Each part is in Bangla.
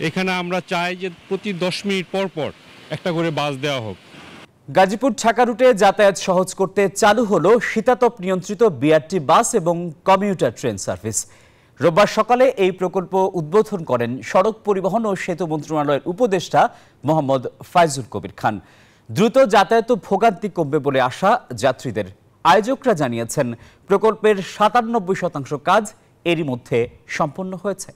এখানে আমরা চাই যে প্রতি 10 মিনিট পর পর একটা করে বাস দেওয়া হোক। গাজীপুর ঢাকা রুটে যাতায়াত সহজ করতে চালু হলো শীতাতপ নিয়ন্ত্রিত বিআরটি বাস এবং কমিউটার ট্রেন সার্ভিস। রোববার সকালে এই প্রকল্প উদ্বোধন করেন সড়ক পরিবহন ও সেতু মন্ত্রণালয়ের উপদেষ্টা মোহাম্মদ ফাইজুল কবির খান। দ্রুত যাতায়াত ভোগান্তি কমবে বলে আশা যাত্রীদের। আয়োজকরা জানিয়েছেন প্রকল্পের ৯৭% কাজ এরই মধ্যে সম্পন্ন হয়েছে।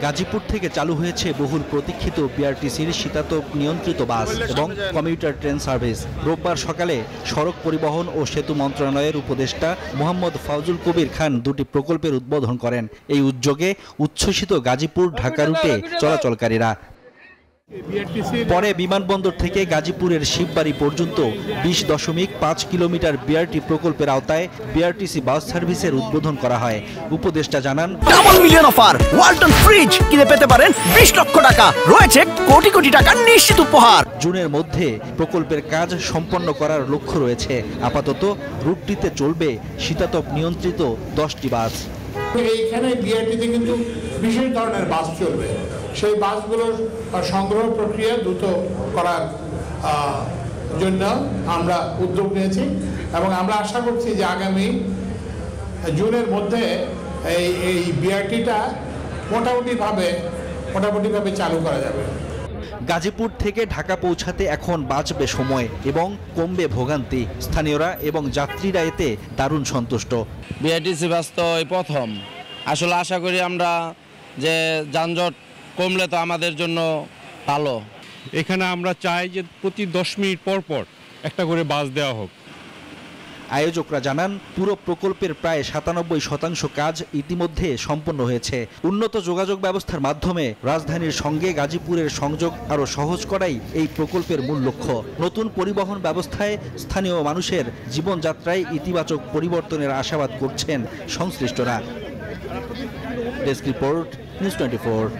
গাজীপুর থেকে চালু হয়েছে বহুল প্রতীক্ষিত বিআরটিসির শীতাতপ নিয়ন্ত্রিত বাস এবং কমিউটার ট্রেন সার্ভিস। রোববার সকালে সড়ক পরিবহন ও সেতু মন্ত্রণালয়ের উপদেষ্টা মোহাম্মদ ফাউজুল কবির খান দুটি প্রকল্পের উদ্বোধন করেন। এই উদ্যোগে উচ্ছ্বসিত গাজীপুর ঢাকা রুটে চলাচলকারীরা। পরে বিমানবন্দর থেকে গাজীপুরের শিববাড়ি পর্যন্ত 20.5 কিলোমিটার বিআরটি প্রকল্পের আওতায় বিআরটিসি বাস সার্ভিসের উদ্বোধন করা হয়। উপদেষ্টা জানান, double million offer Walton fridge কিনে পেতে পারেন 20 লক্ষ টাকা, রয়েছে কোটি কোটি টাকার নিশ্চিত উপহার। জুনের মধ্যে প্রকল্পের কাজ সম্পন্ন করার লক্ষ্য রয়েছে। আপাতত রুটটিতে চলবে শীতাতপ নিয়ন্ত্রিত 10টি বাস। এইখানে বিআরটিতে কিন্তু বিশেষ ধরনের বাস চলবে। সেই বাসগুলোর সংগ্রহ প্রক্রিয়া দ্রুত করার জন্য আমরা উদ্যোগ নিয়েছি এবং আমরা আশা করছি যে আগামী জুনের মধ্যে এই বিআরটিটা মোটামুটিভাবে চালু করা যাবে। গাজীপুর থেকে ঢাকা পৌঁছাতে এখন বাঁচবে সময় এবং কমবে ভোগান্তি। স্থানীয়রা এবং যাত্রীরা এতে দারুণ সন্তুষ্ট। বিআরটিসি বাস তো এই প্রথম, আসলে আশা করি আমরা যে যানজট কমলে তো আমাদের জন্য ভালো। এখানে আমরা চাই যে প্রতি 10 মিনিট পর পর একটা করে বাস দেওয়া হোক। আয়োজকরা জানান, পুরো প্রকল্পের প্রায় 97% কাজ ইতিমধ্যে সম্পন্ন হয়েছে। উন্নত যোগাযোগ ব্যবস্থার মাধ্যমে রাজধানীর সঙ্গে গাজীপুরের সংযোগ আরও সহজ করাই এই প্রকল্পের মূল লক্ষ্য। নতুন পরিবহন ব্যবস্থায় স্থানীয় মানুষের জীবনযাত্রায় ইতিবাচক পরিবর্তনের আশাবাদ করছেন সংশ্লিষ্টরা। Desk report, news 24।